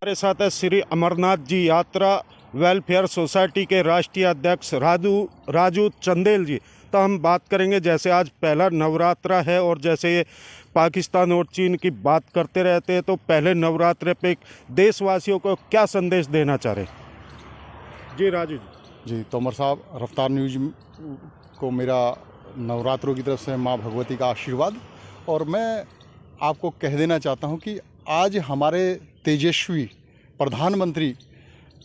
हमारे साथ है श्री अमरनाथ जी यात्रा वेलफेयर सोसाइटी के राष्ट्रीय अध्यक्ष राजू चंदेल जी। तो हम बात करेंगे, जैसे आज पहला नवरात्रा है और जैसे ये पाकिस्तान और चीन की बात करते रहते हैं, तो पहले नवरात्रे पे देशवासियों को क्या संदेश देना चाह रहे जी? राजू जी, तोमर साहब, रफ्तार न्यूज को मेरा नवरात्रों की तरफ से माँ भगवती का आशीर्वाद। और मैं आपको कह देना चाहता हूँ कि आज हमारे तेजस्वी प्रधानमंत्री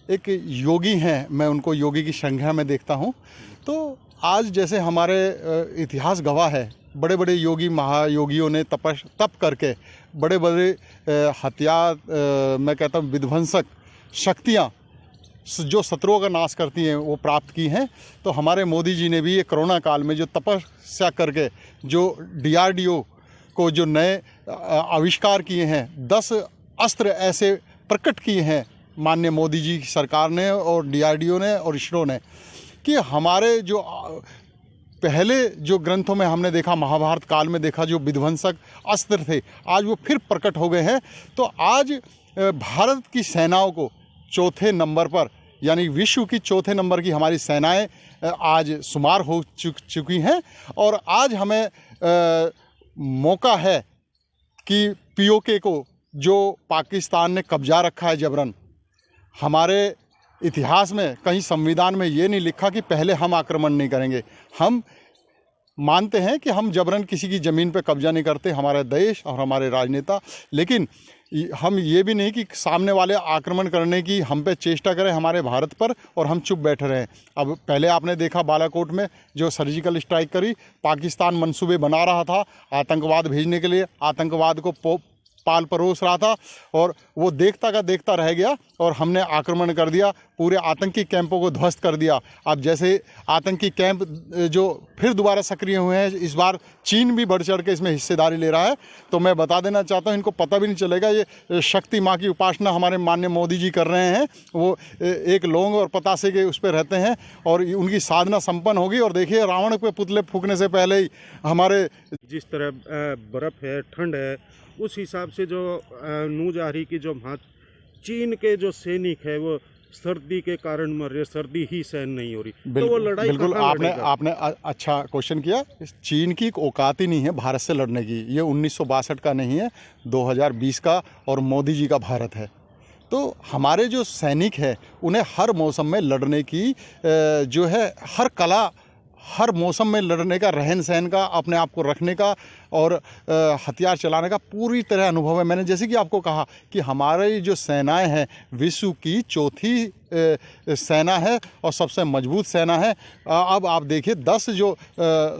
एक योगी हैं, मैं उनको योगी की संज्ञा में देखता हूँ। तो आज जैसे हमारे इतिहास गवाह है, बड़े बड़े योगी महायोगियों ने तप करके बड़े बड़े हथियार, मैं कहता हूँ विध्वंसक शक्तियाँ जो शत्रुओं का नाश करती हैं वो प्राप्त की हैं। तो हमारे मोदी जी ने भी ये कोरोना काल में जो तपस्या करके जो DRDO को जो नए आविष्कार किए हैं, 10 अस्त्र ऐसे प्रकट किए हैं माननीय मोदी जी की सरकार ने और DRDO ने और इसरो ने, कि हमारे जो पहले जो ग्रंथों में हमने देखा, महाभारत काल में देखा, जो विध्वंसक अस्त्र थे, आज वो फिर प्रकट हो गए हैं। तो आज भारत की सेनाओं को चौथे नंबर पर, यानी विश्व की चौथे नंबर की हमारी सेनाएं आज शुमार हो चुकी हैं। और आज हमें मौका है कि POK को जो पाकिस्तान ने कब्जा रखा है जबरन, हमारे इतिहास में कहीं संविधान में ये नहीं लिखा कि पहले हम आक्रमण नहीं करेंगे। हम मानते हैं कि हम जबरन किसी की ज़मीन पे कब्जा नहीं करते, हमारे देश और हमारे राजनेता। लेकिन हम ये भी नहीं कि सामने वाले आक्रमण करने की हम पे चेष्टा करें हमारे भारत पर और हम चुप बैठे रहें। अब पहले आपने देखा बालाकोट में जो सर्जिकल स्ट्राइक करी, पाकिस्तान मंसूबे बना रहा था आतंकवाद भेजने के लिए, आतंकवाद को पाल परोस रहा था, और वो देखता का देखता रह गया और हमने आक्रमण कर दिया, पूरे आतंकी कैंपों को ध्वस्त कर दिया। अब जैसे आतंकी कैंप जो फिर दोबारा सक्रिय हुए हैं, इस बार चीन भी बढ़ चढ़ के इसमें हिस्सेदारी ले रहा है। तो मैं बता देना चाहता हूँ, इनको पता भी नहीं चलेगा, ये शक्ति माँ की उपासना हमारे माननीय मोदी जी कर रहे हैं। वो एक लौंग और पतासे के उस पर रहते हैं और उनकी साधना संपन्न होगी। और देखिए, रावण के पुतले फूकने से पहले ही हमारे जिस तरह बर्फ़ है, ठंड है, उस हिसाब से जो न्यूज आ रही कि जो चीन के जो सैनिक है वो सर्दी के कारण मर रहे, सर्दी ही सहन नहीं हो रही। तो वो लड़ाई बिल्कुल आपने अच्छा क्वेश्चन किया। चीन की औकात ही नहीं है भारत से लड़ने की। ये 1962 का नहीं है, 2020 का और मोदी जी का भारत है। तो हमारे जो सैनिक हैं उन्हें हर मौसम में लड़ने की जो है हर कला, हर मौसम में लड़ने का, रहन सहन का, अपने आप को रखने का और हथियार चलाने का पूरी तरह अनुभव है। मैंने जैसे कि आपको कहा कि हमारी जो सेनाएं हैं विश्व की चौथी सेना है और सबसे मजबूत सेना है। अब आप देखिए 10 जो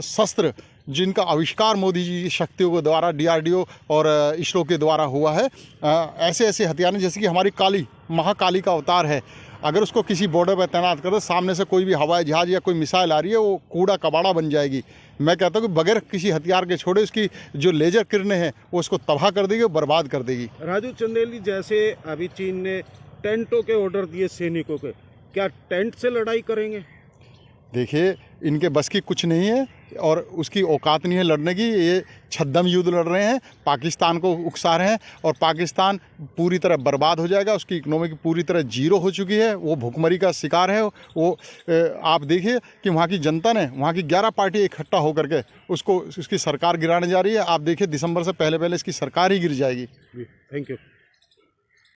शस्त्र जिनका आविष्कार मोदी जी की शक्तियों के द्वारा, DRDO और इसरो के द्वारा हुआ है, ऐसे ऐसे हथियार हैं जैसे कि हमारी काली, महाकाली का अवतार है। अगर उसको किसी बॉर्डर पर तैनात कर दो, सामने से कोई भी हवाई जहाज या कोई मिसाइल आ रही है, वो कूड़ा कबाड़ा बन जाएगी। मैं कहता हूँ कि बगैर किसी हथियार के छोड़े उसकी जो लेजर किरणें हैं वो उसको तबाह कर देगी, बर्बाद कर देगी। राजू चंदेल जी, जैसे अभी चीन ने टेंटों के ऑर्डर दिए सैनिकों के, क्या टेंट से लड़ाई करेंगे? देखिए, इनके बस की कुछ नहीं है और उसकी औकात नहीं है लड़ने की। ये छद्म युद्ध लड़ रहे हैं, पाकिस्तान को उकसा रहे हैं और पाकिस्तान पूरी तरह बर्बाद हो जाएगा। उसकी इकोनॉमी पूरी तरह जीरो हो चुकी है, वो भुखमरी का शिकार है। वो आप देखिए कि वहाँ की जनता ने, वहाँ की 11 पार्टी इकट्ठा होकर के उसकी सरकार गिराने जा रही है। आप देखिए, दिसंबर से पहले इसकी सरकार ही गिर जाएगी। Thank you.